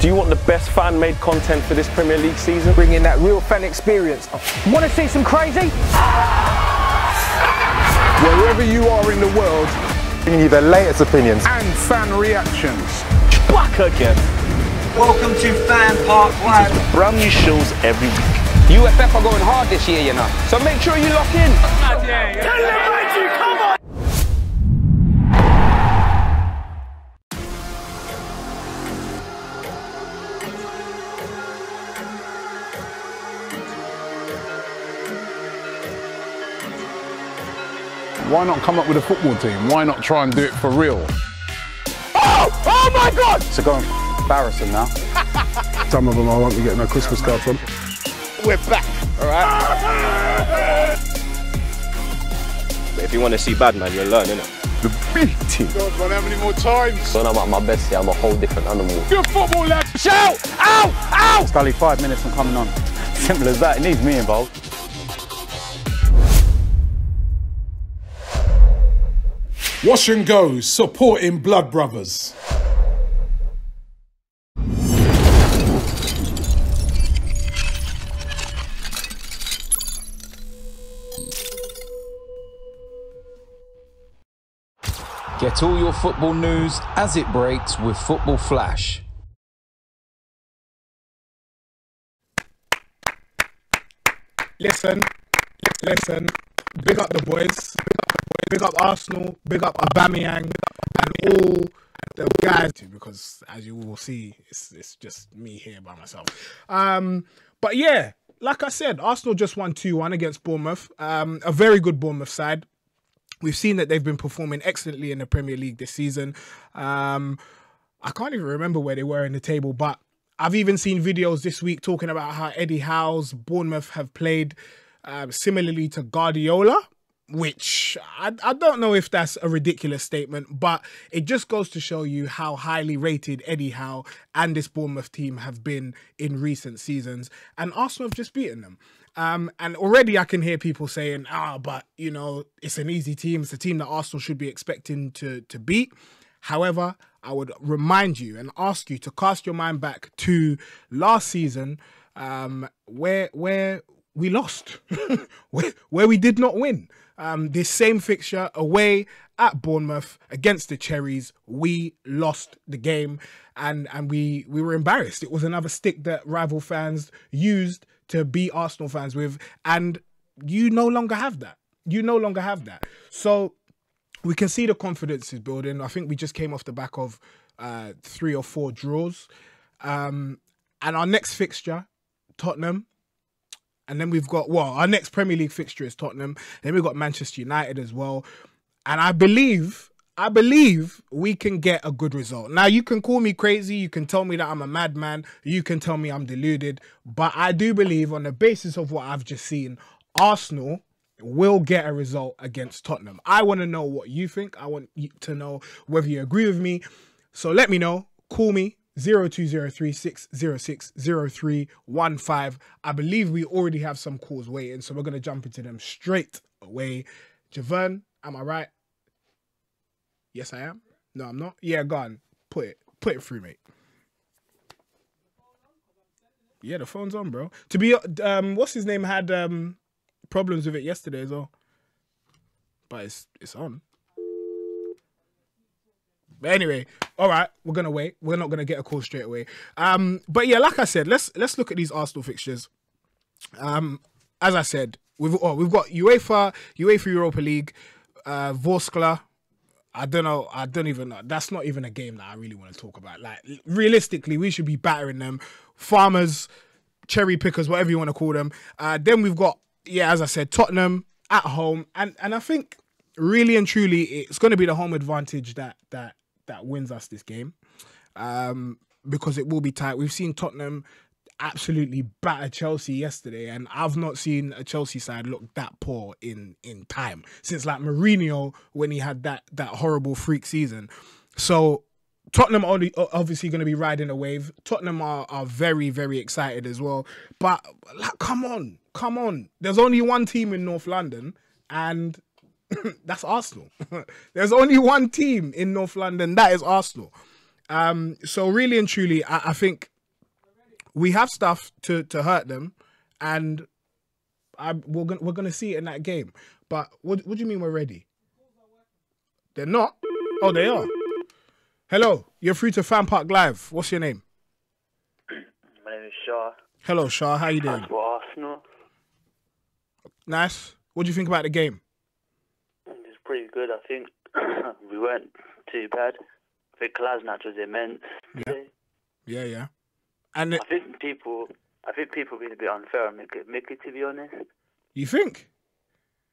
Do you want the best fan-made content for this Premier League season? Bring in that real fan experience. Want to see some crazy? Wherever you are in the world, bringing you the latest opinions and fan reactions. Back again. Welcome to FanPark Live. Brand new shows every week. UFF are going hard this year, you know. So make sure you lock in. Come on! Why not come up with a football team? Why not try and do it for real? Oh my God! So go and embarrass them now. Some of them I won't be getting a Christmas card from. We're back, all right? But if you want to see bad, man, you'll learn, innit? The beating. God, man, how many more times? When I'm at my best here, I'm a whole different animal. Good football, lad. Shout! Ow! Ow! Scully, 5 minutes from coming on. Simple as that. It needs me involved. Wash and Go, supporting Blood Brothers. Get all your football news as it breaks with Football Flash. Listen, big up the boys, big up Arsenal, big up Aubameyang and all the guys, because as you will see, it's just me here by myself. But yeah, like I said, Arsenal just won 2-1 against Bournemouth, a very good Bournemouth side. We've seen that they've been performing excellently in the Premier League this season. I can't even remember where they were in the table, but I've even seen videos this week talking about how Eddie Howe's Bournemouth have played similarly to Guardiola, which I don't know if that's a ridiculous statement, but it just goes to show you how highly rated Eddie Howe and this Bournemouth team have been in recent seasons. And Arsenal have just beaten them. And already I can hear people saying, but, you know, it's an easy team. It's a team that Arsenal should be expecting to beat. However, I would remind you and ask you to cast your mind back to last season, where we lost, where we did not win. This same fixture away at Bournemouth against the Cherries, we lost the game and we were embarrassed. It was another stick that rival fans used to beat Arsenal fans with, and you no longer have that. You no longer have that. So we can see the confidence is building. I think we just came off the back of 3 or 4 draws. And our next fixture, Tottenham. And then we've got, our next Premier League fixture is Tottenham. Then we've got Manchester United as well. And I believe we can get a good result. Now, you can call me crazy. You can tell me that I'm a madman. You can tell me I'm deluded. But I do believe, on the basis of what I've just seen, Arsenal will get a result against Tottenham. I want to know what you think. I want you to know whether you agree with me. So let me know. Call me. 0203-606-0315. I believe we already have some calls waiting, so we're going to jump into them straight away. Javern, am I right? Yes, I am. No, I'm not. Yeah, go on. Put it through, mate. Yeah, the phone's on, bro. To be, what's his name had problems with it yesterday as well, but it's on. But anyway, all right, we're gonna wait. We're not gonna get a call straight away. But yeah, like I said, let's look at these Arsenal fixtures. As I said, we've got UEFA Europa League, Vorskla. I don't even know. That's not even a game that I really want to talk about. Like, realistically, we should be battering them. Farmers, cherry pickers, whatever you want to call them. Then we've got, as I said, Tottenham at home, and I think really and truly it's going to be the home advantage that wins us this game, because it will be tight. We've seen Tottenham absolutely batter Chelsea yesterday, and I've not seen a Chelsea side look that poor in time since like Mourinho, when he had that horrible freak season. So Tottenham are obviously going to be riding a wave. Tottenham are very, very excited as well. But like, come on. There's only one team in North London, and that's Arsenal. There's only one team in North London, that is Arsenal. So really and truly, I think we have stuff to hurt them, and we're gonna see it in that game. But what do you mean we're ready? They're not. Oh, they are. Hello, you're free to FanPark Live. What's your name? My name is Shah. Hello, Shah. How you doing? That's for Arsenal. Nice. What do you think about the game? It's pretty good, I think. We weren't too bad. I think Kolasinac was immense today. Yeah. And I think people being a bit unfair on Mickey, to be honest. You think?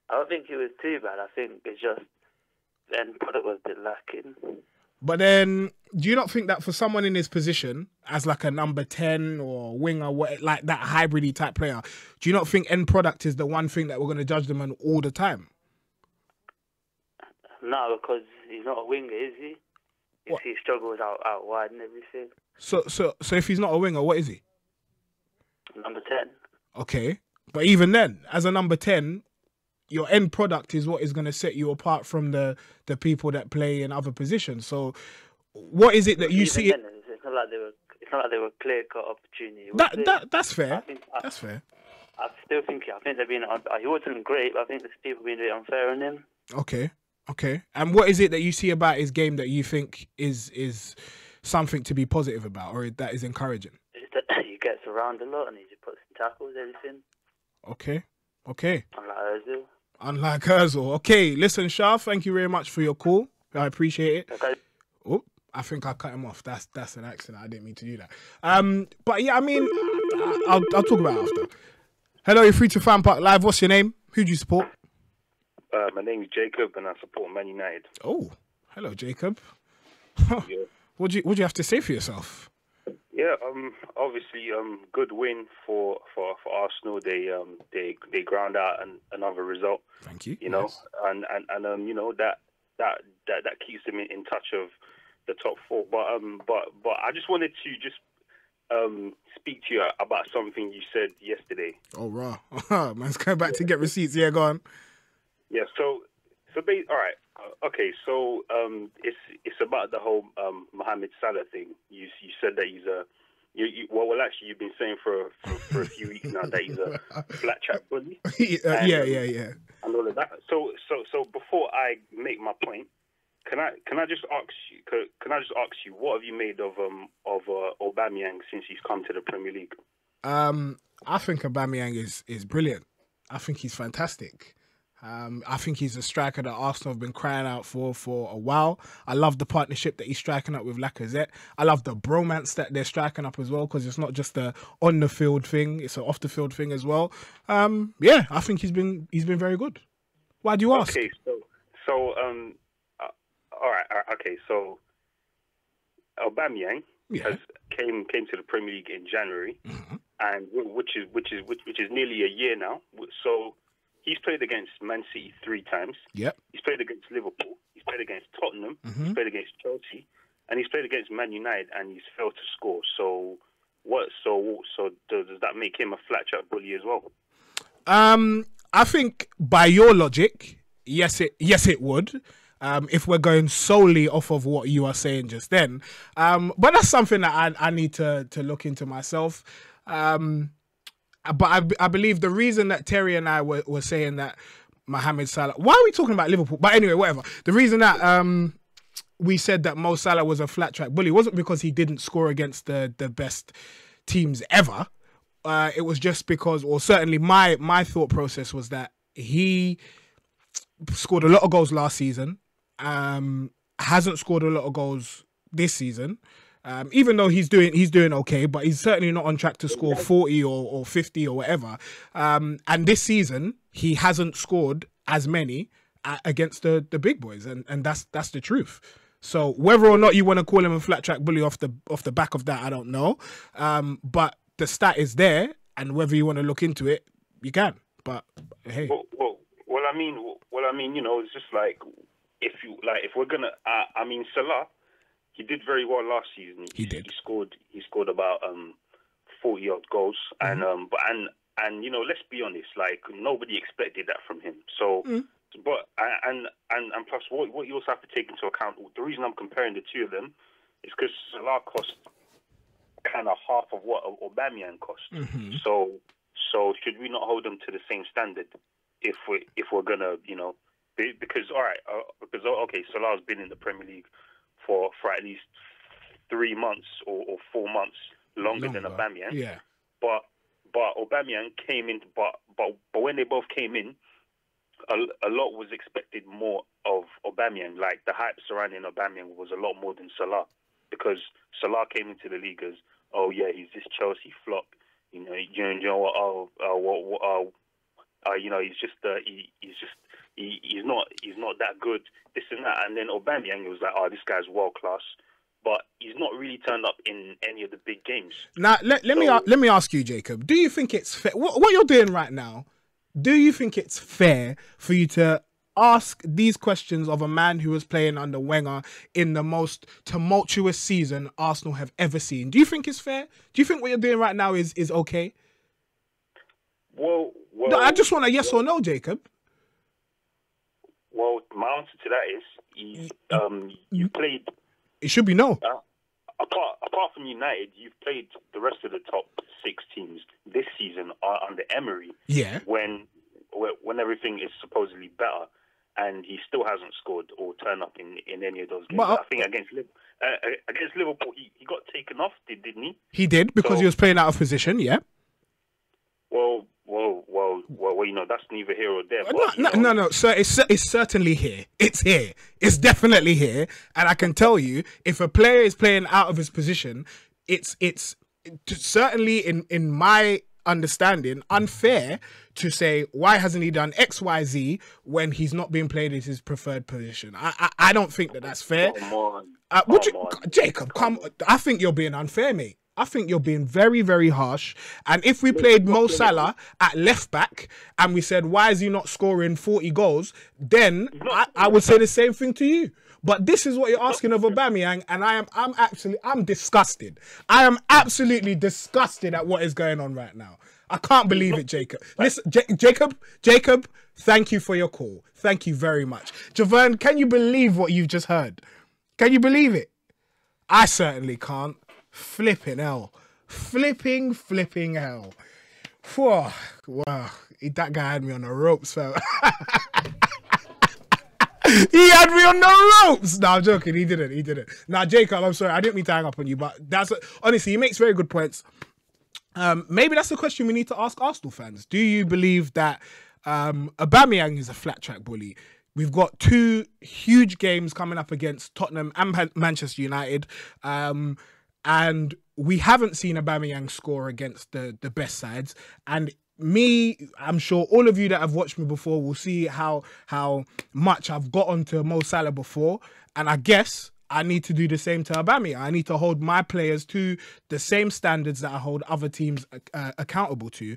I don't think it was too bad. I think it's just the end product was a bit lacking. But then, do you not think that for someone in his position, as like a number 10 or winger, like that hybridy type player, do you not think end product is the one thing that we're going to judge them on all the time? No, because he's not a winger, is he? What? He struggles out wide and everything. So if he's not a winger, what is he? Number 10. Okay. But even then, as a number 10, your end product is what is going to set you apart from the people that play in other positions. So what is it that you see? Then, it's not like they were clear-cut opportunity. That's fair. That's fair. I still think they're being. He wasn't great, but I think there's people being a bit unfair on him. Okay. And what is it that you see about his game that you think is something to be positive about, or that is encouraging? It's that he gets around a lot and he just puts in tackles, everything. Okay. Unlike Ozil. Okay, listen, Shah, thank you very much for your call. I appreciate it. Okay. Oh, I think I cut him off. That's an accident. I didn't mean to do that. But yeah, I mean, I'll talk about it after. Hello, you're free to FanPark Live. What's your name? Who do you support? My name is Jacob, and I support Man United. Oh, hello, Jacob. Yeah. What do you have to say for yourself? Yeah, obviously, good win for Arsenal. They ground out another result. Thank you. You know, and you know that keeps them in touch of the top four. But I just wanted to just speak to you about something you said yesterday. Oh, raw. Man's going back to get receipts. Yeah, go on. Yeah. So all right. Okay. So it's about the whole Mohamed Salah thing. You said that he's a well, actually, you've been saying for a few weeks now that he's a flat track bully. Yeah. And all of that. So before I make my point, can I just ask you what have you made of Aubameyang since he's come to the Premier League? I think Aubameyang is brilliant. I think he's fantastic. I think he's a striker that Arsenal have been crying out for a while. I love the partnership that he's striking up with Lacazette. I love the bromance that they're striking up as well, because it's not just a on the field thing; it's an off the field thing as well. Yeah, I think he's been very good. Why do you ask? Okay, all right. Okay, so Aubameyang came to the Premier League in January, and which is nearly a year now. So. He's played against Man City 3 times. Yep. He's played against Liverpool. He's played against Tottenham. He's played against Chelsea, and he's played against Man United, and he's failed to score. So what? So does that make him a flat track bully as well? I think by your logic, yes, it would. If we're going solely off of what you are saying just then, but that's something that I need to look into myself. But I believe the reason that Terry and I were saying that Mohamed Salah... Why are we talking about Liverpool? But anyway, whatever. The reason that we said that Mo Salah was a flat-track bully wasn't because he didn't score against the best teams ever. It was just because, or certainly my thought process was that he scored a lot of goals last season, hasn't scored a lot of goals this season. Even though he's doing okay, but he's certainly not on track to score 40 or 50 or whatever. And this season, he hasn't scored as many against the big boys, and that's the truth. So whether or not you want to call him a flat track bully off the back of that, I don't know. But the stat is there, and whether you want to look into it, you can. But hey, well, I mean, you know, it's just like if we're gonna, Salah. He did very well last season. He did. He scored about 40 odd goals, and you know, let's be honest, like nobody expected that from him. So, but and plus, what you also have to take into account, the reason I'm comparing the two of them is because Salah cost kind of half of what Aubameyang cost. Mm-hmm. So should we not hold them to the same standard if we're gonna, because okay, Salah's been in the Premier League for at least 3 months or 4 months longer than Aubameyang. Yeah. But Aubameyang came in, but when they both came in, a lot was expected more of Aubameyang. Like the hype surrounding Aubameyang was a lot more than Salah, because Salah came into the league as, oh yeah, he's this Chelsea flop. He's not that good. This and that, and then Aubameyang was like, oh, this guy's world class, but he's not really turned up in any of the big games. Now let me ask you, Jacob. Do you think it's fair? What you're doing right now? Do you think it's fair for you to ask these questions of a man who was playing under Wenger in the most tumultuous season Arsenal have ever seen? Do you think it's fair? Do you think what you're doing right now is okay? Well, no, I just want a yes or no, Jacob. Well, my answer to that is, you played. It should be no. Apart from United, you've played the rest of the top 6 teams this season under Emery. Yeah. When everything is supposedly better, and he still hasn't scored or turned up in any of those games. But I think against Liverpool, he got taken off, didn't he? He did, because he was playing out of position. Yeah. Well, that's neither here or there. No, sir, it's certainly here. It's here. It's definitely here. And I can tell you, if a player is playing out of his position, it's certainly in my understanding unfair to say, why hasn't he done X, Y, Z when he's not being played as his preferred position? I don't think that's fair. Jacob, I think you're being unfair, mate. I think you're being very, very harsh. And if we played Mo Salah at left back and we said, why is he not scoring 40 goals? Then I would say the same thing to you. But this is what you're asking of Aubameyang, and I'm disgusted. I am absolutely disgusted at what is going on right now. I can't believe it, Jacob. Listen, Jacob, thank you for your call. Thank you very much. Javern, can you believe what you've just heard? Can you believe it? I certainly can't. Flipping hell. Flipping hell. Whoa. Wow. That guy had me on the ropes, fam. He had me on the ropes. No, I'm joking. He didn't. Now, Jacob, I'm sorry. I didn't mean to hang up on you, but honestly, he makes very good points. Maybe that's a question we need to ask Arsenal fans. Do you believe that Aubameyang is a flat track bully? We've got 2 huge games coming up against Tottenham and Manchester United. And we haven't seen Aubameyang score against the best sides. And I'm sure all of you that have watched me before will see how much I've got onto Mo Salah before. And I guess I need to do the same to Aubameyang. I need to hold my players to the same standards that I hold other teams accountable to.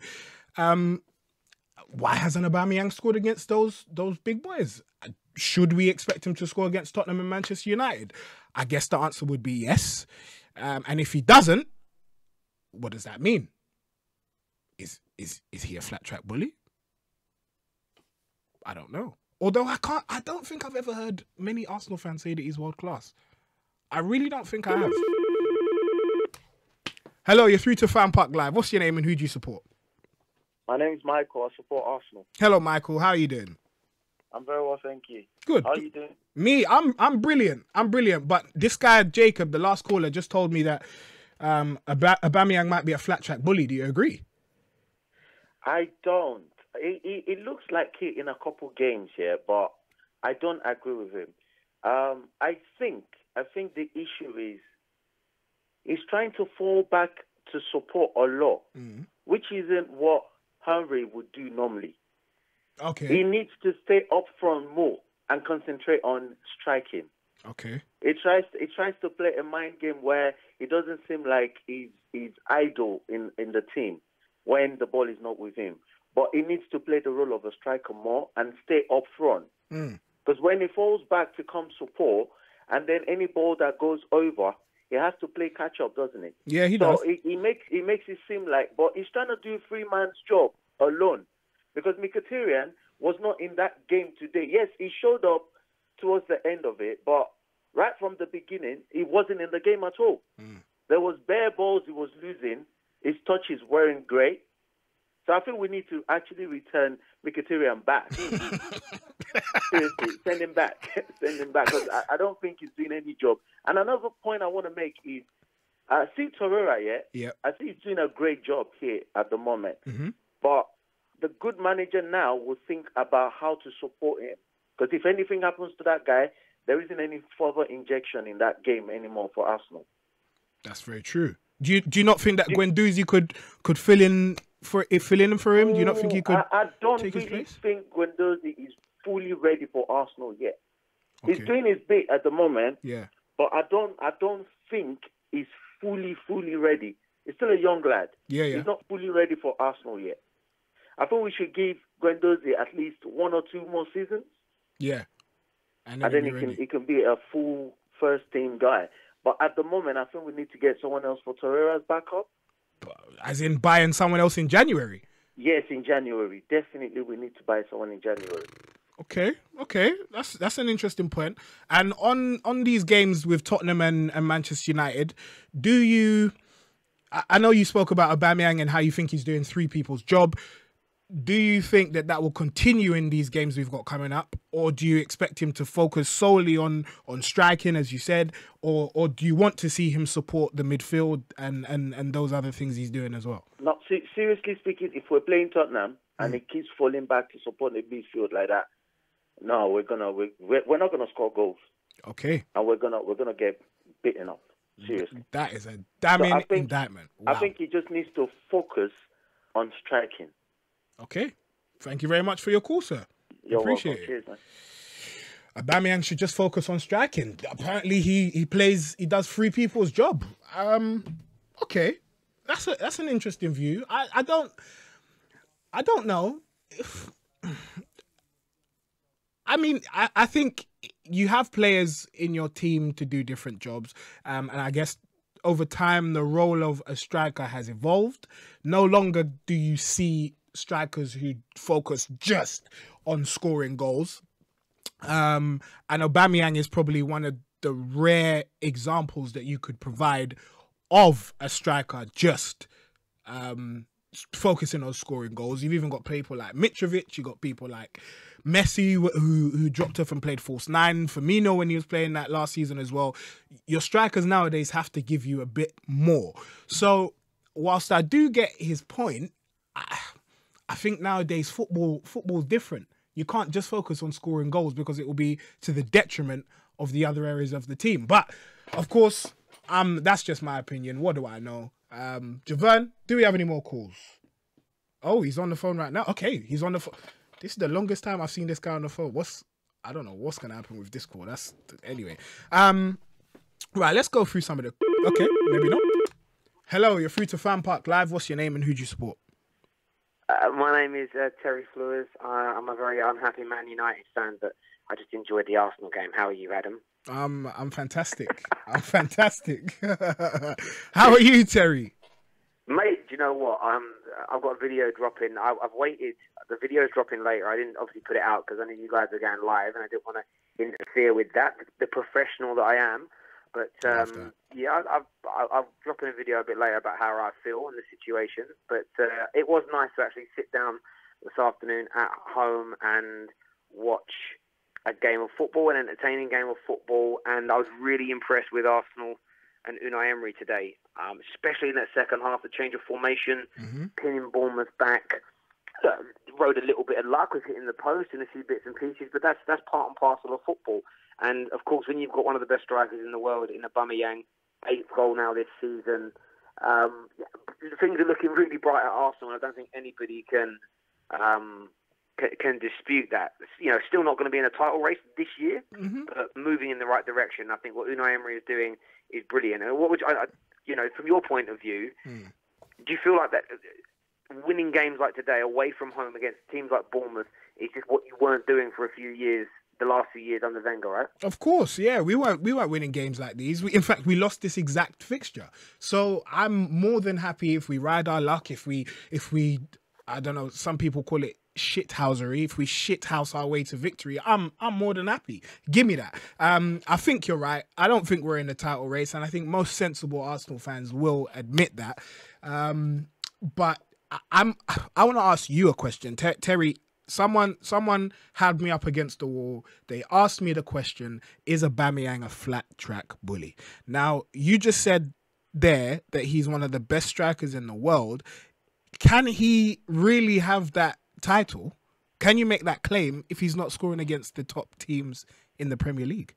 Why hasn't Aubameyang scored against those big boys? Should we expect him to score against Tottenham and Manchester United? I guess the answer would be yes. And if he doesn't, what does that mean? Is he a flat track bully? I don't know. Although I don't think I've ever heard many Arsenal fans say that he's world class. I really don't think I have. Hello, you're through to FanPark Live. What's your name and who do you support? My name's Michael. I support Arsenal. Hello, Michael. How are you doing? I'm very well, thank you. Good. How are you doing? Me, I'm brilliant. I'm brilliant. But this guy, Jacob, the last caller, just told me that Aubameyang might be a flat track bully. Do you agree? I don't. It looks like it in a couple games here, but I don't agree with him. I think the issue is he's trying to fall back to support a lot, which isn't what Henry would do normally. Okay. He needs to stay up front more and concentrate on striking. Okay. He tries to play a mind game where it doesn't seem like he's idle in the team when the ball is not with him. But he needs to play the role of a striker more and stay up front. Because when he falls back to come support, and then any ball that goes over, he has to play catch up, doesn't he? Yeah, he does. So he makes it seem like, but he's trying to do a 3-man's job alone. Because Mkhitaryan was not in that game today. Yes, he showed up towards the end of it, but right from the beginning, he wasn't in the game at all. There was bare balls he was losing. His touches weren't great. So I think we need to actually return Mkhitaryan back. Seriously, send him back. Send him back. Because I don't think he's doing any job. And another point I want to make is, see Torreira, yeah? I think he's doing a great job here at the moment. But the good manager now will think about how to support him. Because if anything happens to that guy, there isn't any further injection in that game anymore for Arsenal. That's very true. Do you not think that Guendouzi could fill in for him? Do you not think he could? I don't take his really place? think Guendouzi is fully ready for Arsenal yet. Okay. He's doing his bit at the moment. Yeah. But I don't think he's fully ready. He's still a young lad. Yeah. He's not fully ready for Arsenal yet. I think we should give Guendouzi at least 1 or 2 more seasons. Yeah. And then he can be a full first team guy. But at the moment, I think we need to get someone else for Torreira's backup. As in buying someone else in January? Yes, in January. Definitely we need to buy someone in January. Okay. That's an interesting point. And on these games with Tottenham and Manchester United, I know you spoke about Aubameyang and how you think he's doing 3 people's job. Do you think that will continue in these games we've got coming up? Or do you expect him to focus solely on striking, as you said? Or do you want to see him support the midfield and those other things he's doing as well? No, seriously speaking, if we're playing Tottenham and he keeps falling back to support the midfield like that, no, we're not gonna score goals. Okay. And we're gonna get beaten up. Seriously. That is a damning indictment. Wow. I think he just needs to focus on striking. Okay. Thank you very much for your call, sir. You're Appreciate welcome. it. Cheers, man. Aubameyang should just focus on striking. Apparently he does 3 people's job. Okay. That's an interesting view. I don't know. I think you have players in your team to do different jobs. And I guess over time the role of a striker has evolved. No longer do you see strikers who focus just on scoring goals. And Aubameyang is probably one of the rare examples that you could provide of a striker just focusing on scoring goals. You've even got people like Mitrovic, you got people like Messi who dropped off and played false 9, Firmino when he was playing that last season as well. Your strikers nowadays have to give you a bit more. So whilst I do get his point, I think nowadays football's different. You can't just focus on scoring goals because it will be to the detriment of the other areas of the team. But of course, that's just my opinion. What do I know? Javern, do we have any more calls? Oh, he's on the phone right now. Okay, he's on the phone. This is the longest time I've seen this guy on the phone. I don't know what's gonna happen with this call. Anyway. Right, let's go through some of the. Okay, maybe not. Hello, you're through to FanPark Live. What's your name and who do you support? My name is Terry Flores. I'm a very unhappy Man United fan, but I just enjoyed the Arsenal game. How are you, Adam? I'm fantastic. I'm fantastic. How are you, Terry? Mate, do you know what? I've got a video dropping. I've waited. The video's dropping later. I didn't obviously put it out because I knew you guys were going live, and I didn't want to interfere with that. The professional that I am. But yeah, I'll drop in a video a bit later about how I feel in the situation. But it was nice to actually sit down this afternoon at home and watch a game of football, an entertaining game of football. And I was really impressed with Arsenal and Unai Emery today, especially in that second half, the change of formation, pinning Bournemouth back. Rode a little bit of luck with hitting the post and a few bits and pieces, but that's part and parcel of football. And of course, when you've got one of the best strikers in the world in Aubameyang, 8th goal now this season, things are looking really bright at Arsenal. And I don't think anybody can dispute that. You know, still not going to be in a title race this year, but moving in the right direction. I think what Unai Emery is doing is brilliant. And what would you know, from your point of view, do you feel like that? Winning games like today away from home against teams like Bournemouth is just what you weren't doing for a few years, the last few years under Wenger, right? Of course, yeah. We weren't winning games like these. In fact, we lost this exact fixture. So I'm more than happy if we ride our luck, if we I don't know, some people call it shithousery, if we shithouse our way to victory, I'm more than happy. Give me that. I think you're right. I don't think we're in the title race, and I think most sensible Arsenal fans will admit that. But I want to ask you a question, Terry. Someone had me up against the wall. They asked me the question, is Aubameyang a flat track bully? Now, you just said there that he's one of the best strikers in the world. Can he really have that title? Can you make that claim if he's not scoring against the top teams in the Premier League?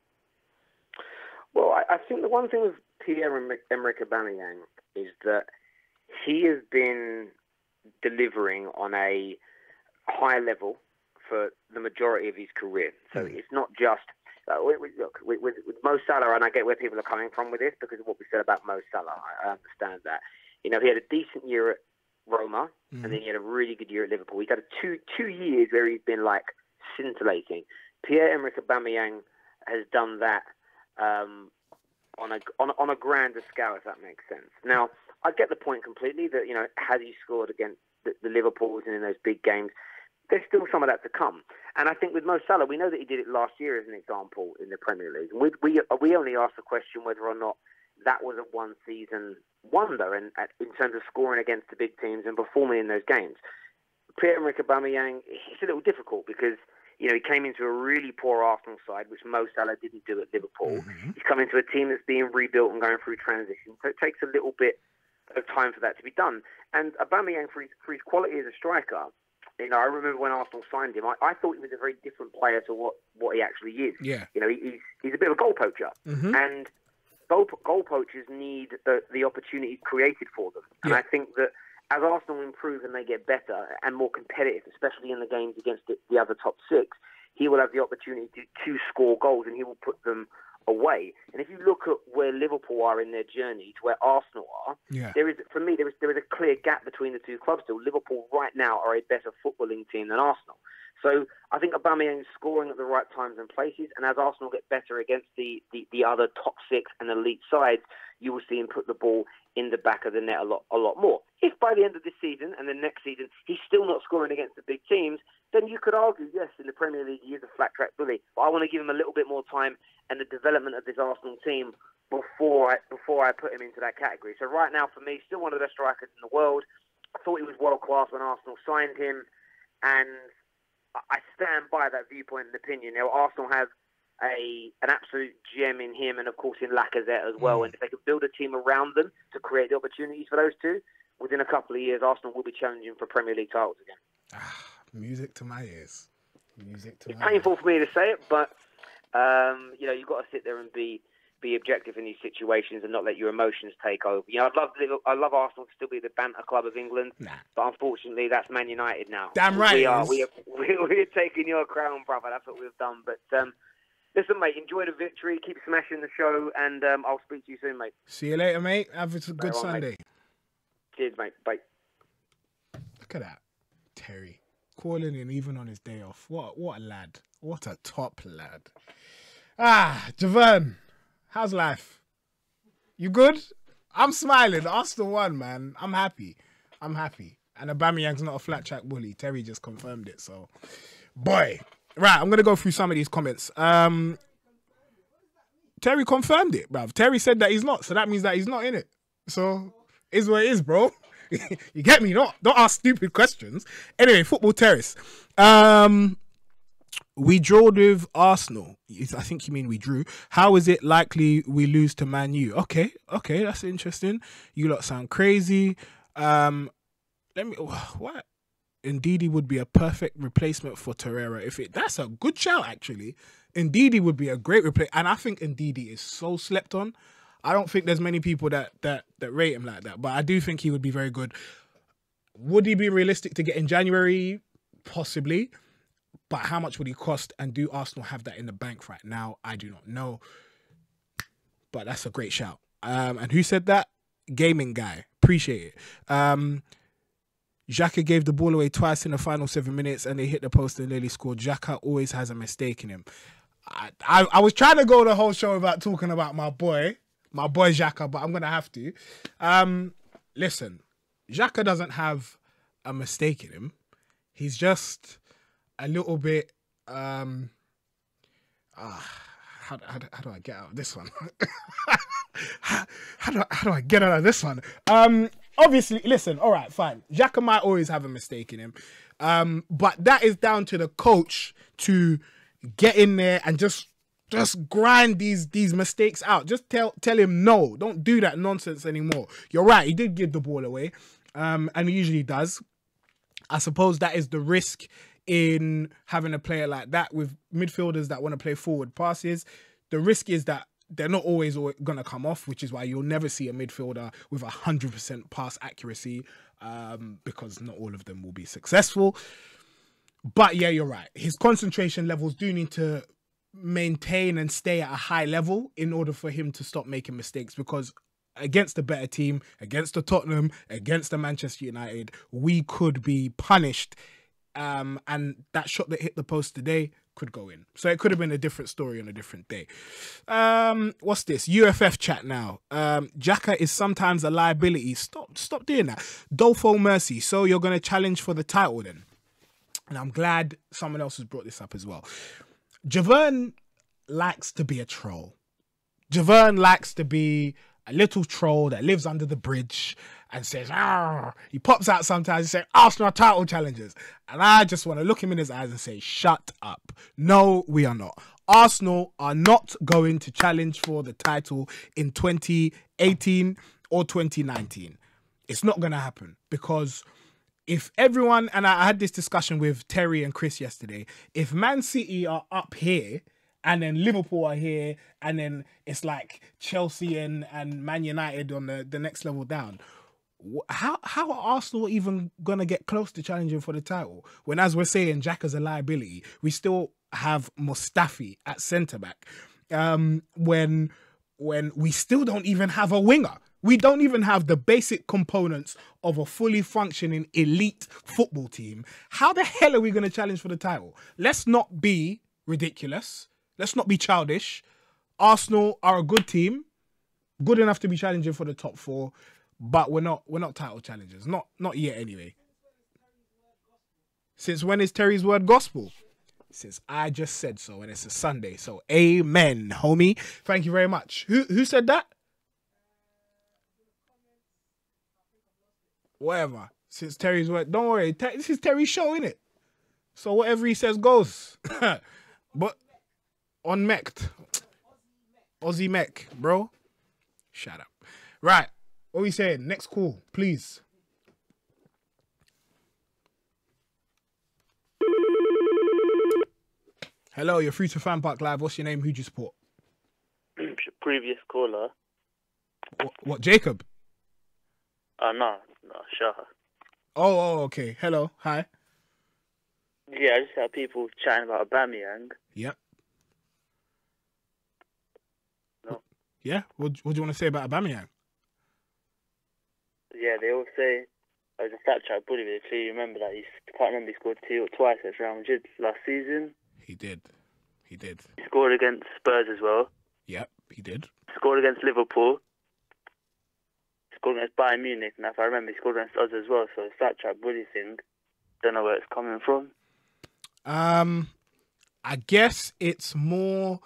Well, I think the one thing with Pierre-Emerick Aubameyang is that he has been delivering on a high level for the majority of his career. So it's not just look with Mo Salah, and I get where people are coming from with this because of what we said about Mo Salah. I understand that. You know, he had a decent year at Roma, and then he had a really good year at Liverpool. He's had two years where he's been like scintillating. Pierre-Emerick Aubameyang has done that on a grander scale, if that makes sense. Now, I get the point completely that, you know, has he scored against the Liverpools and in those big games? There's still some of that to come. And I think with Mo Salah, we know that he did it last year as an example in the Premier League. And we only asked the question whether or not that was a one-season wonder in terms of scoring against the big teams and performing in those games. Pierre-Emerick Aubameyang, it's a little difficult because, you know, he came into a really poor Arsenal side, which Mo Salah didn't do at Liverpool. He's come into a team that's being rebuilt and going through transition. So it takes a little bit of time for that to be done. And Aubameyang, for his quality as a striker, you know, I remember when Arsenal signed him, I thought he was a very different player to what he actually is. Yeah. You know, he's a bit of a goal poacher. And goal poachers need the opportunity created for them. And I think that as Arsenal improve and they get better and more competitive, especially in the games against the other top six, he will have the opportunity to score goals and he will put them away. And if you look at where Liverpool are in their journey to where Arsenal are, there is a clear gap between the two clubs still. Liverpool right now are a better footballing team than Arsenal. So I think Aubameyang is scoring at the right times and places, and as Arsenal get better against the other top six and elite sides, you will see him put the ball in the back of the net a lot more. If by the end of this season and the next season he's still not scoring against the big teams, then you could argue, yes, in the Premier League he is a flat track bully. But I want to give him a little bit more time and the development of this Arsenal team before I put him into that category. So right now, for me, still one of the best strikers in the world. I thought he was world class when Arsenal signed him, and I stand by that viewpoint and opinion. You know, Arsenal have an absolute gem in him and, of course, in Lacazette as well. And if they can build a team around them to create the opportunities for those two, within a couple of years, Arsenal will be challenging for Premier League titles again. Music to my ears. Music to it's my painful ears. for me to say it, but, you know, you've got to sit there and be objective in these situations and not let your emotions take over. You know, I'd love Arsenal to still be the banter club of England, but unfortunately, that's Man United now. Damn right. We're taking your crown, brother. That's what we've done. But listen, mate, enjoy the victory. Keep smashing the show, and I'll speak to you soon, mate. See you later, mate. Have a good Sunday. Mate. Cheers, mate. Bye. Look at that, Terry calling in even on his day off. What a lad. What a top lad. Javern. How's life? You good? I'm smiling. Arsenal won, man. I'm happy. And Aubameyang's not a flat track bully. Terry just confirmed it. So, boy. Right, I'm going to go through some of these comments. Terry confirmed it, bruv. Terry said that he's not. So that means that he's not in it. So, is what it is, bro. You get me? Don't ask stupid questions. Anyway, Football Terrace. We drew with Arsenal. I think you mean we drew. How is it likely we lose to Man U? Okay, that's interesting. You lot sound crazy. What? Ndidi would be a perfect replacement for Torreira. That's a good shout, actually. Ndidi would be a great replacement, and I think Ndidi is so slept on. I don't think there's many people that rate him like that, but I do think he would be very good. Would he be realistic to get in January? Possibly. But how much would he cost? And do Arsenal have that in the bank right now? I do not know. But that's a great shout. And who said that? Gaming guy. Appreciate it. Xhaka gave the ball away twice in the final 7 minutes and they hit the post and nearly scored. Xhaka always has a mistake in him. I was trying to go the whole show about talking about my boy Xhaka, but I'm going to have to. Listen, Xhaka doesn't have a mistake in him. He's just a little bit. How do I get out of this one? how do I get out of this one? Obviously, listen. All right, fine. Xhaka might always have a mistake in him, but that is down to the coach to get in there and just grind these mistakes out. Just tell him no. Don't do that nonsense anymore. You're right. He did give the ball away, and he usually does. I suppose that is the risk in having a player like that with midfielders that want to play forward passes. The risk is that they're not always going to come off, which is why you'll never see a midfielder with 100% pass accuracy, because not all of them will be successful. But yeah, you're right. His concentration levels do need to maintain and stay at a high level in order for him to stop making mistakes, because against a better team, against the Tottenham, against the Manchester United, we could be punished. And that shot that hit the post today could go in. So it could have been a different story on a different day. What's this? UFF chat now. Xhaka is sometimes a liability. Stop doing that. Dolfo Mercy. So you're going to challenge for the title then? And I'm glad someone else has brought this up as well. Javern likes to be a troll. Javern likes to be a little troll that lives under the bridge and says, "Ah." He pops out sometimes and says, "Arsenal are title challengers." And I just want to look him in his eyes and say, shut up. No, we are not. Arsenal are not going to challenge for the title in 2018 or 2019. It's not going to happen, because if everyone, and I had this discussion with Terry and Chris yesterday, if Man City are up here and then Liverpool are here and then it's like Chelsea and Man United on the next level down, how are Arsenal even going to get close to challenging for the title? When, as we're saying, Xhaka's a liability, we still have Mustafi at centre-back. When we still don't even have a winger. We don't even have the basic components of a fully functioning elite football team. How the hell are we going to challenge for the title? Let's not be ridiculous. Let's not be childish. Arsenal are a good team, good enough to be challenging for the top four, but we're not title challengers. Not yet anyway. Since when is Terry's word gospel? Since I just said so, and it's a Sunday. So amen, homie. Thank you very much. Who said that? Whatever. Since Terry's word, don't worry. This is Terry's show, innit? So whatever he says goes. But on Mect. Aussie Mech, bro. Shut up. Right. What are we saying? Next call, please. Hello, you're free to FanPark Live. What's your name? Who do you support? Previous caller. What, Jacob? No, Shah. Oh, okay. Hello, hi. Yeah, I just had people chatting about Aubameyang. Yep. No. Yeah? What do you want to say about Aubameyang? Yeah, they all say, as a stat chat bully, they clearly remember that he scored twice at Real Madrid last season. He did. He scored against Spurs as well. Yep, he did. Scored against Liverpool. Scored against Bayern Munich, and if I remember, he scored against us as well. So stat chat bully thing, don't know where it's coming from. I guess it's more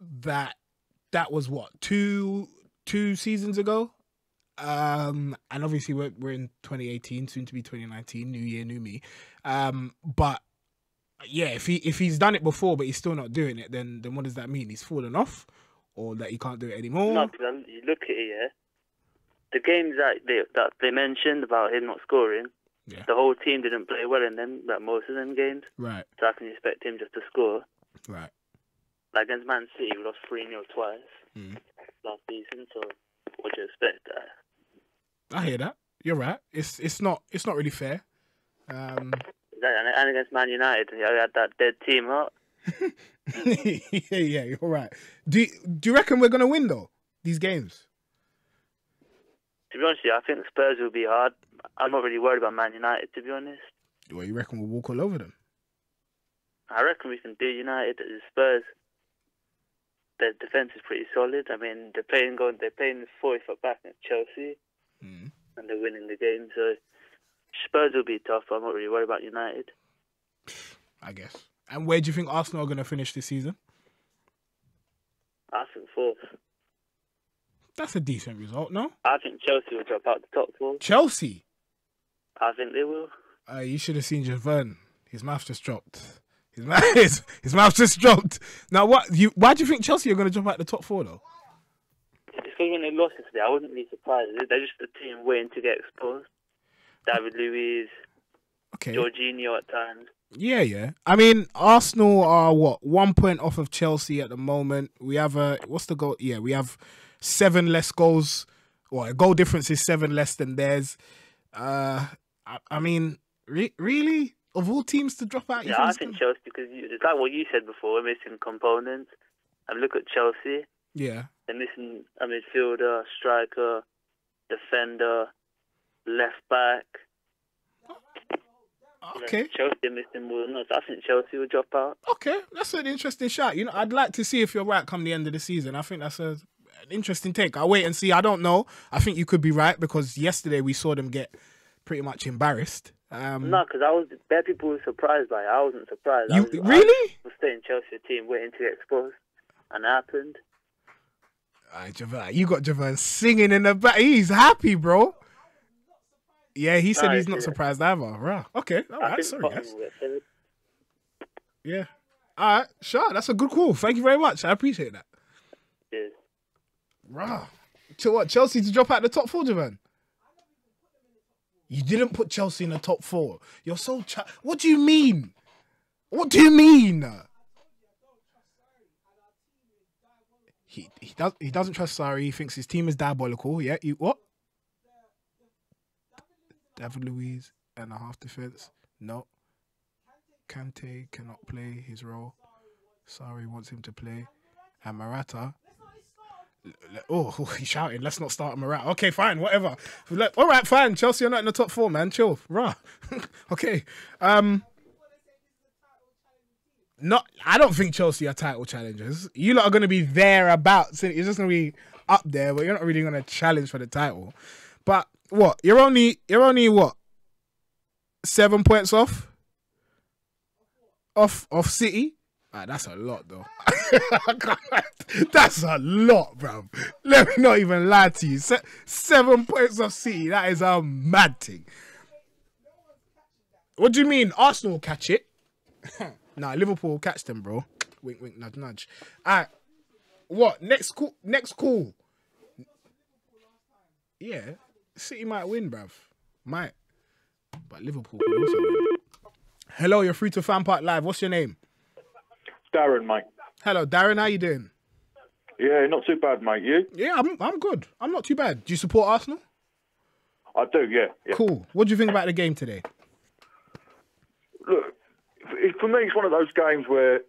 that was what, two seasons ago. And obviously we're in 2018, soon to be 2019, new year, new me. But yeah, if he's done it before but he's still not doing it, then what does that mean? He's fallen off, or that he can't do it anymore? No, because you look at it, yeah. The games that they mentioned about him not scoring, yeah, the whole team didn't play well in them, like most of them games. Right. So I can expect him just to score. Right. Like against Man City, we lost 3-0 twice last season. So what do you expect? I hear that. You're right. It's not really fair. And against Man United, he had that dead team up. yeah, you're right. Do you reckon we're gonna win though these games? To be honest with you, I think Spurs will be hard. I'm not really worried about Man United, to be honest. Well, you reckon we'll walk all over them? I reckon we can do United. The Spurs, their defence is pretty solid. I mean, they're playing 40 foot back at Chelsea, and they're winning the game. So Spurs will be tough, but I'm not really worried about United. I guess. And where do you think Arsenal are going to finish this season? I think 4th. That's a decent result, no? I think Chelsea will drop out the top 4. Chelsea? I think they will. You should have seen Javern. His mouth just dropped. His mouth just dropped. Now, why do you think Chelsea are going to jump out the top 4, though? It's because when they lost yesterday, I wasn't really surprised. They're just a team waiting to get exposed. David Luiz, Jorginho at times. Yeah. I mean, Arsenal are, 1 point off of Chelsea at the moment. We have what's the goal? Yeah, we have 7 less goals. Well, goal difference is 7 less than theirs. I mean, really? Of all teams to drop out? Yeah, I think Chelsea, because it's like what you said before, we're missing components. And look at Chelsea. Yeah. They're missing a midfielder, striker, defender, left back. Okay. Chelsea are missing more than us. I think Chelsea will drop out. Okay, that's an interesting shot. You know, I'd like to see if you're right come the end of the season. I think that's an interesting take. I'll wait and see. I don't know. I think you could be right because yesterday we saw them get pretty much embarrassed. No, because there people were surprised by it. I wasn't surprised. Really? I was staying Chelsea team waiting to get exposed, and it happened. Javon, you got Javon singing in the back. He's happy, bro. Yeah, he said he's not surprised either. Right. Okay. All right. Sorry, guys. Yeah. All right. Sure. That's a good call. Thank you very much. I appreciate that. Cheers. Right. To what? Chelsea to drop out the top 4, Javon? You didn't put Chelsea in the top 4. You're so... What do you mean? What do you mean? He doesn't trust Sarri. He thinks his team is diabolical. Yeah. What? David Luiz and a half defense. No. Kante cannot play his role. Sarri wants him to play. And Morata... Oh, he's shouting. Let's not start Morata. Okay, fine, whatever. All right, fine. Chelsea are not in the top 4, man. Chill. Rah. Okay. I don't think Chelsea are title challengers. You lot are going to be thereabouts. You're just going to be up there, but you're not really going to challenge for the title. But what? You're only what? 7 points off City. That's a lot, though. That's a lot, bro. Let me not even lie to you. 7 points off City. That is a mad thing. What do you mean? Arsenal will catch it? Nah, Liverpool will catch them, bro. Wink, wink, nudge, nudge. All right. What? Next call. Yeah. City might win, bruv. Might. But Liverpool could also win. Hello, you're free to FanPark Live. What's your name? Darren, mate. Hello, Darren. How you doing? Yeah, not too bad, mate. You? Yeah, I'm good. I'm not too bad. Do you support Arsenal? I do, yeah. Cool. What do you think about the game today? Look, for me, it's one of those games where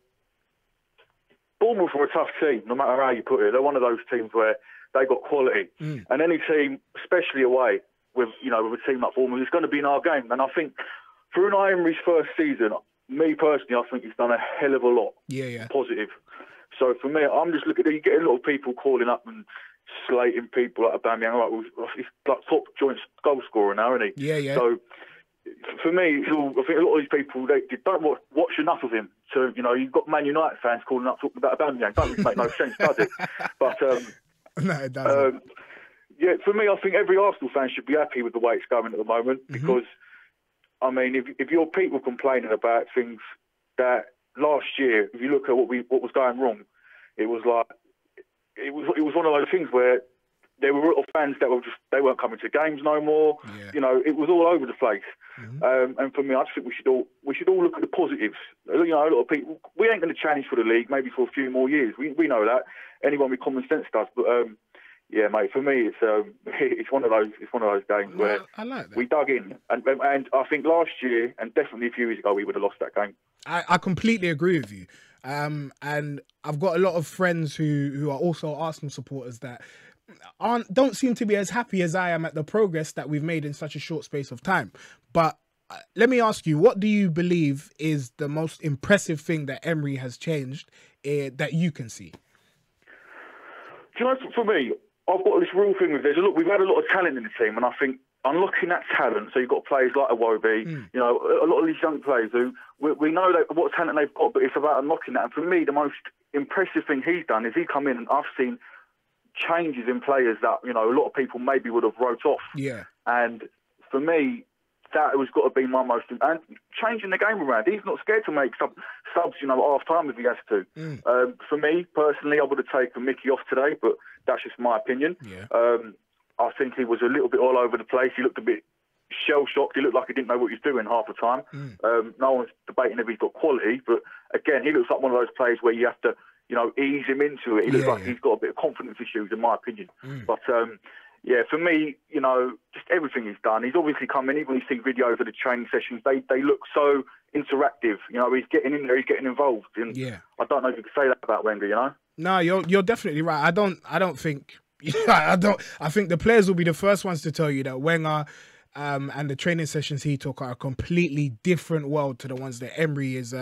Bournemouth are a tough team, no matter how you put it. They're one of those teams where they got quality. And any team, especially away, with a team like Bournemouth, it's going to be in our game. And I think for Unai Emery's first season, me personally, I think he's done a hell of a lot. Yeah. Positive. So for me, I'm just looking at you get a lot of people calling up and slating people like Aubameyang. Right, he's like top joint goal scorer now, isn't he? Yeah. So for me, I think a lot of these people they don't watch enough of him. So you've got Man United fans calling up talking about Aubameyang. Don't really make no sense, does it? But no, it doesn't. Yeah, for me, I think every Arsenal fan should be happy with the way it's going at the moment because. I mean, if you're people complaining about things that last year, if you look at what was going wrong, it was like it was one of those things where there were little fans that they weren't coming to games no more. Yeah. It was all over the place. And for me, I just think we should all look at the positives. A lot of people we ain't going to challenge for the league maybe for a few more years. We know that anyone with common sense does, but. Yeah, mate. For me, it's one of those games where I like that. We dug in, and I think last year and definitely a few years ago we would have lost that game. I completely agree with you, and I've got a lot of friends who are also Arsenal supporters that don't seem to be as happy as I am at the progress that we've made in such a short space of time. But let me ask you, what do you believe is the most impressive thing that Emery has changed that you can see? Do you know, for me, I've got this real thing with this. Look, we've had a lot of talent in the team, and I think unlocking that talent. So you've got players like Awobi, you know, a lot of these young players who we know what talent they've got, but it's about unlocking that. And for me, the most impressive thing he's done is he come in and I've seen changes in players that, you know, a lot of people maybe would have wrote off. Yeah. And for me, that has got to be my most... And changing the game around. He's not scared to make subs, you know, half-time if he has to. For me, personally, I would have taken Mickey off today, but that's just my opinion. Yeah. I think he was a little bit all over the place. He looked a bit shell-shocked. He looked like he didn't know what he was doing half the time. No one's debating if he's got quality, but again, he looks like one of those players where you have to, you know, ease him into it. He looks like he's got a bit of confidence issues, in my opinion. But, yeah, for me, you know, just everything he's done. He's obviously come in, even when you see videos of the training sessions, they look so interactive. You know, he's getting in there, he's getting involved. And I don't know if you could say that about Wenger, you know? No, you're definitely right. I don't think... I think the players will be the first ones to tell you that Wenger and the training sessions he took are a completely different world to the ones that Emery has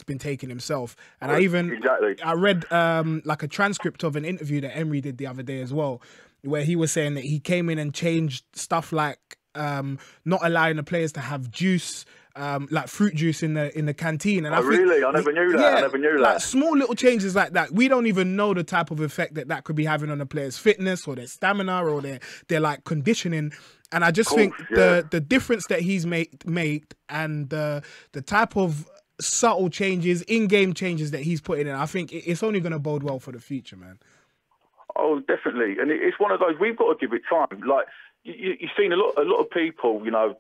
been taking himself. And I read like a transcript of an interview that Emery did the other day as well, where he was saying that he came in and changed stuff like not allowing the players to have juice, like fruit juice in the canteen. And I never knew that. Yeah, I never knew that. Like small little changes like that. We don't even know the type of effect that could be having on the players' fitness or their stamina or their like conditioning. And I just think the difference that he's made and the type of subtle changes, in-game changes that he's putting in, I think it's only going to bode well for the future, man. Oh, definitely. And it's one of those, we've got to give it time. Like, you've seen a lot of people, you know,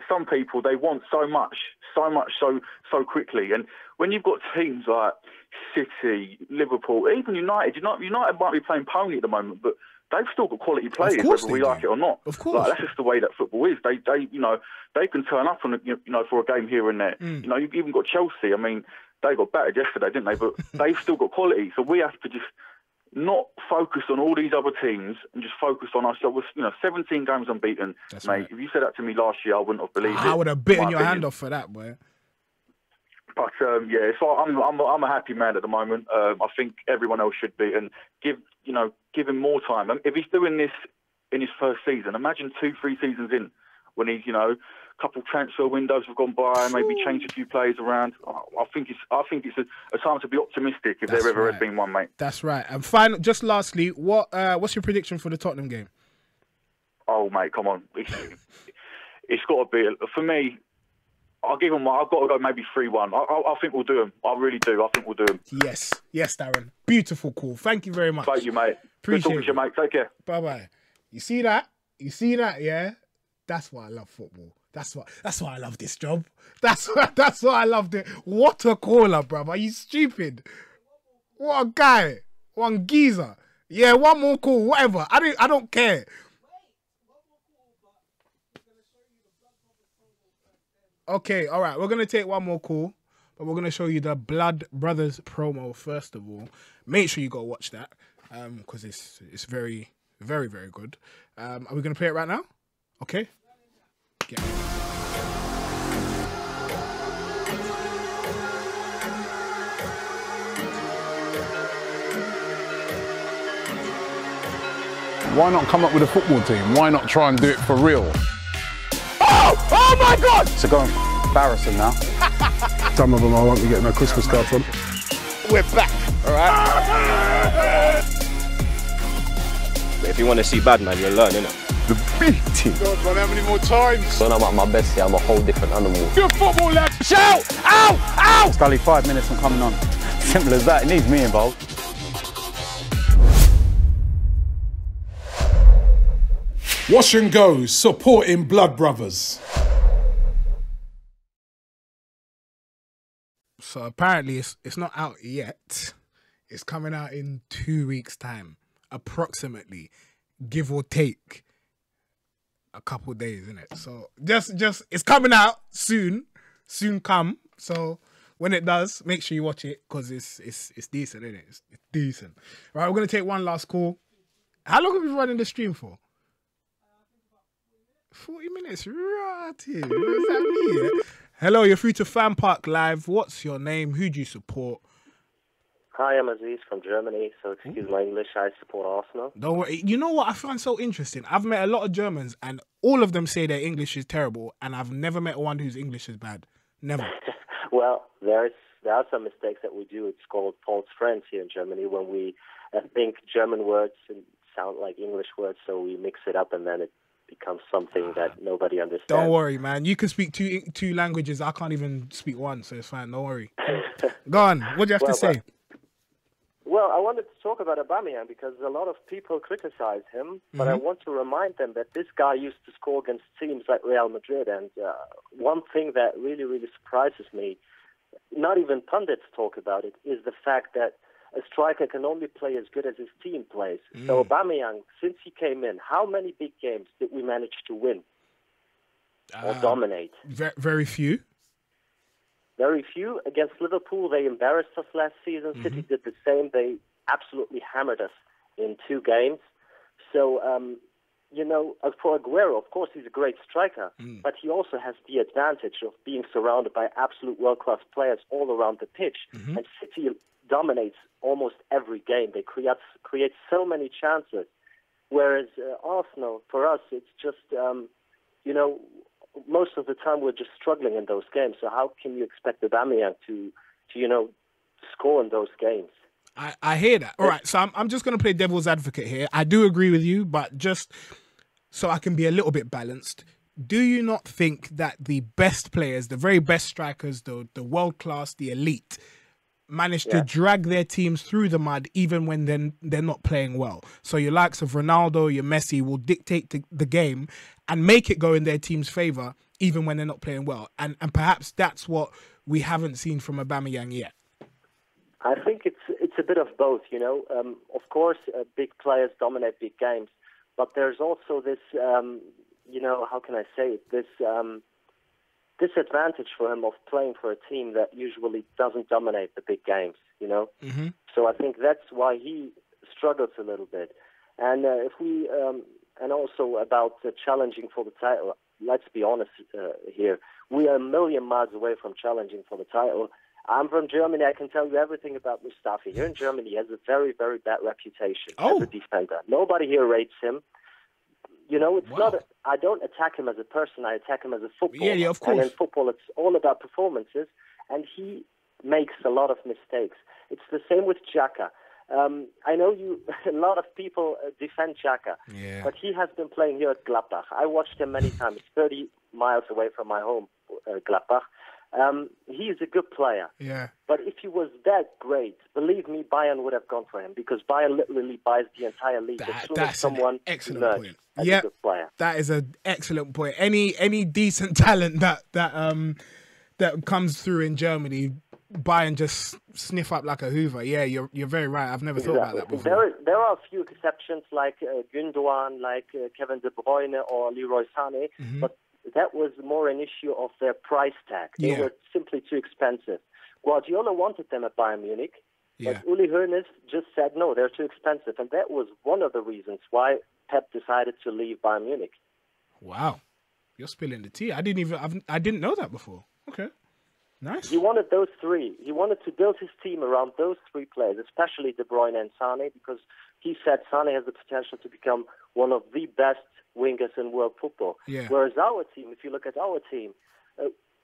some people, they want so much so quickly. And when you've got teams like City, Liverpool, even United, United might be playing pony at the moment, but they've still got quality players, whether we like it or not. Of course. Like, that's just the way that football is. They you know, they can turn up on you know, for a game here and there. You know, you've even got Chelsea. I mean, they got battered yesterday, didn't they? But they've still got quality. So we have to just not focus on all these other teams and just focus on ourselves. You know, 17 games unbeaten, That's mate. right. If you said that to me last year, I wouldn't have believed it. I would have bitten your hand off for that, boy. But yeah, so I'm a happy man at the moment. I think everyone else should be, and give him more time. If he's doing this in his first season, imagine 2-3 seasons in, when he's, you know, a couple transfer windows have gone by, maybe changed a few players around. I think it's a time to be optimistic if there ever has been one, mate. That's right. And finally, just lastly, what's your prediction for the Tottenham game? Oh, mate, come on. It's got to be, for me, I've got to go maybe 3-1. I think we'll do them. I really do. I think we'll do them. Yes, Darren. Beautiful call. Thank you very much. Thank you, mate. Appreciate Good talking to you, mate. Take care. Bye-bye. You see that? Yeah? That's why I love football. That's why I love this job. That's why I loved it. What a caller, bruv. Are you stupid? What a guy. One geezer. Yeah, one more call, whatever. I don't care. Okay, all right. We're going to take one more call, but we're going to show you the Blood Brothers promo first of all. Make sure you go watch that because it's very, very, very good. Are we going to play it right now? Okay. Get it. Why not come up with a football team? Why not try and do it for real? Oh my God! So go and embarrass them now. Some of them I won't be getting a Christmas card from. We're back, all right? But if you want to see bad, man, you'll learn, innit? The beating. God, man, how many more times? When I'm at my best here, I'm a whole different animal. Good football, lad. Shout! Ow! Ow! Scully, 5 minutes from coming on. Simple as that. It needs me involved. Wash and Go, supporting Blood Brothers. So apparently it's not out yet. It's coming out in 2 weeks' time, approximately, give or take a couple days, innit? So just it's coming out soon come. So when it does, make sure you watch it because it's decent, innit? It's decent. Right, we're gonna take one last call. How long have we been running the stream for? 40 minutes, right here. What does that mean? Hello, you're through to FanPark Live. What's your name? Who do you support? Hi, I'm Aziz from Germany, so excuse my English, I support Arsenal. Don't worry. You know what I find so interesting? I've met a lot of Germans, and all of them say their English is terrible, and I've never met one whose English is bad. Never. Well, there are some mistakes that we do. It's called false friends here in Germany, when we think German words sound like English words, so we mix it up, and then it becomes something that nobody understands. Don't worry, man. You can speak two languages. I can't even speak one, so it's fine. Don't worry. Go on. What do you have to say? Well, I wanted to talk about Aubameyang because a lot of people criticize him, but I want to remind them that this guy used to score against teams like Real Madrid, and one thing that really, really surprises me, not even pundits talk about it, is the fact that a striker can only play as good as his team plays. So Aubameyang, since he came in, how many big games did we manage to win or dominate? Very few. Very few. Against Liverpool, they embarrassed us last season. City did the same. They absolutely hammered us in 2 games. So, as for Aguero, of course, he's a great striker, but he also has the advantage of being surrounded by absolute world-class players all around the pitch. And City dominates almost every game. They create so many chances. Whereas Arsenal, for us, it's just, most of the time we're just struggling in those games. So how can you expect Aubameyang to score in those games? I hear that. All right, so I'm just going to play devil's advocate here. I do agree with you, but just so I can be a little bit balanced, do you not think that the best players, the very best strikers, the world-class, the elite, manage to drag their teams through the mud even when they're not playing well? So your likes of Ronaldo, your Messi will dictate the game and make it go in their team's favour even when they're not playing well. And perhaps that's what we haven't seen from Aubameyang yet. I think it's a bit of both, Of course, big players dominate big games, but there's also this, how can I say it, this disadvantage for him of playing for a team that usually doesn't dominate the big games, So I think that's why he struggles a little bit. And and also about challenging for the title, let's be honest here. We are a million miles away from challenging for the title. I'm from Germany. I can tell you everything about Mustafi. Here in Germany, he has a very, very bad reputation as a defender. Nobody here rates him. It's not. I don't attack him as a person. I attack him as a footballer. Yeah, of course. And in football, it's all about performances, and he makes a lot of mistakes. It's the same with Xhaka. I know a lot of people defend Xhaka, but he has been playing here at Gladbach. I watched him many times, 30 miles away from my home, Gladbach. He's a good player. Yeah. But if he was that great, believe me, Bayern would have gone for him because Bayern literally buys the entire league as soon as someone excellent point. As a good player. That is an excellent point. Any decent talent that comes through in Germany, Bayern just sniff up like a Hoover. Yeah, you're very right. I've never thought about that before. There are a few exceptions like Gündoğan, like Kevin De Bruyne or Leroy Sané, but that was more an issue of their price tag. They were simply too expensive. Guardiola wanted them at Bayern Munich, but Uli Hoeneß just said, no, they're too expensive. And that was one of the reasons why Pep decided to leave Bayern Munich. Wow. You're spilling the tea. I didn't know that before. Okay. Nice. He wanted those three. He wanted to build his team around those 3 players, especially De Bruyne and Sané, because he said Sané has the potential to become one of the best wingers in world football. Yeah. Whereas our team, if you look at our team,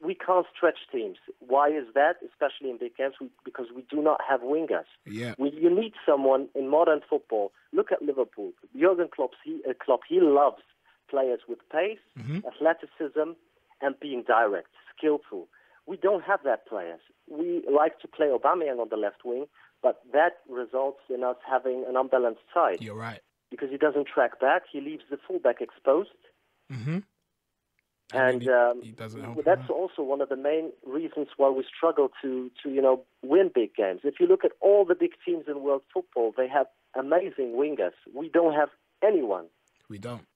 we can't stretch teams. Why is that? Especially in big games, because we do not have wingers. Yeah. You need someone in modern football. Look at Liverpool. Jurgen Klopp, he loves players with pace, athleticism, and being direct, skillful. We don't have that players. We like to play Aubameyang on the left wing, but that results in us having an unbalanced side. You're right. Because he doesn't track back, he leaves the fullback exposed. And he doesn't help that's also one of the main reasons why we struggle to win big games. If you look at all the big teams in world football, they have amazing wingers. We don't have anyone. We don't.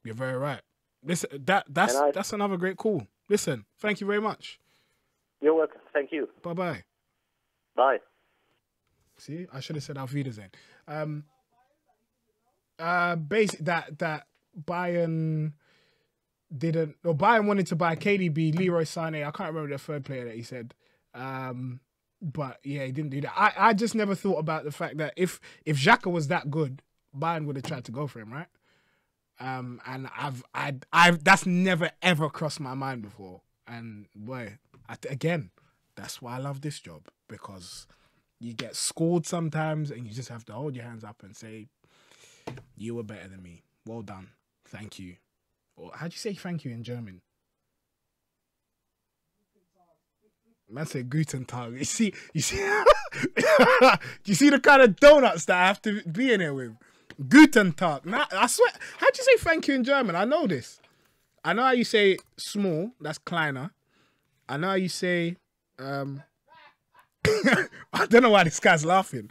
You're very right. Listen, that's another great call. Listen, thank you very much. You're welcome. Thank you. Bye-bye. Bye. See, I should have said Auf Wiedersehen. Basically, that Bayern wanted to buy KDB, Leroy Sané. I can't remember the third player that he said. But yeah, he didn't do that. I just never thought about the fact that if Xhaka was that good, Bayern would have tried to go for him, right? And I've that's never ever crossed my mind before. And boy, again, that's why I love this job, because you get scored sometimes and you just have to hold your hands up and say, you were better than me. Well done. Thank you. Or how do you say thank you in German? Man say Guten Tag. You see do you see the kind of donuts that I have to be in here with? Guten Tag. Nah, I swear, how do you say thank you in German? I know this. I know how you say small, that's kleiner. I know how you say I don't know why this guy's laughing.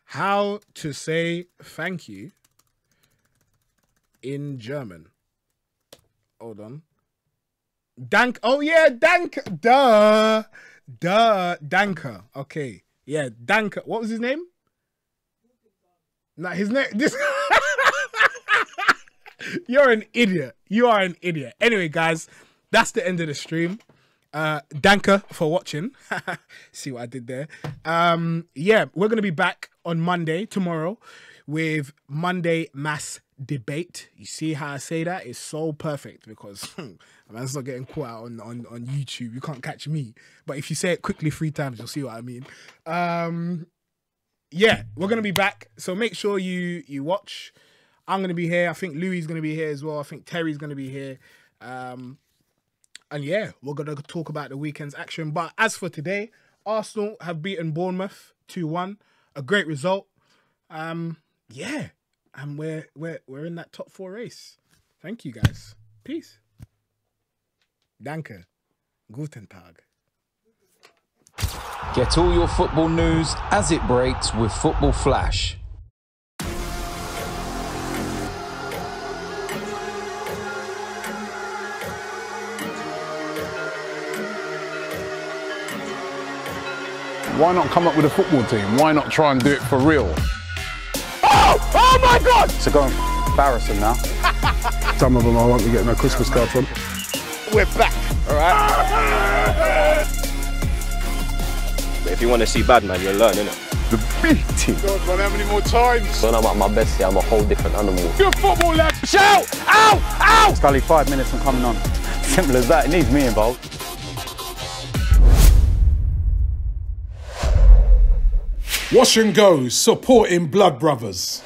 How to say thank you in German. Hold on. Dank. Oh yeah, dank. Duh. Danke. Okay. Yeah, danke. What was his name? Nah, his name. This. You're an idiot. You are an idiot. Anyway, guys, that's the end of the stream. Danke for watching. See what I did there. Yeah, we're gonna be back on Monday, tomorrow, with Monday Mass Debate. You see how I say that? It's so perfect because man's not getting caught out on YouTube. You can't catch me. But if you say it quickly 3 times, you'll see what I mean. Yeah, we're gonna be back. So make sure you watch. I'm gonna be here. I think Louis is gonna be here as well. I think Terry's gonna be here. And yeah, we're going to talk about the weekend's action. But as for today, Arsenal have beaten Bournemouth 2-1. A great result. Yeah, and we're in that top 4 race. Thank you, guys. Peace. Danke. Guten Tag. Get all your football news as it breaks with Football Flash. Why not come up with a football team? Why not try and do it for real? Oh my God! So go and embarrass them now. Some of them I won't be getting a Christmas card from. We're back, all right? But if you want to see bad, man, you'll learn, innit? The beating. God, man, how many more times? When I'm at my best, yeah, I'm a whole different animal. Good football, lad. Shout! Ow! Ow! Scully, 5 minutes from coming on. Simple as that. It needs me involved. Wash and Go, supporting Blood Brothers.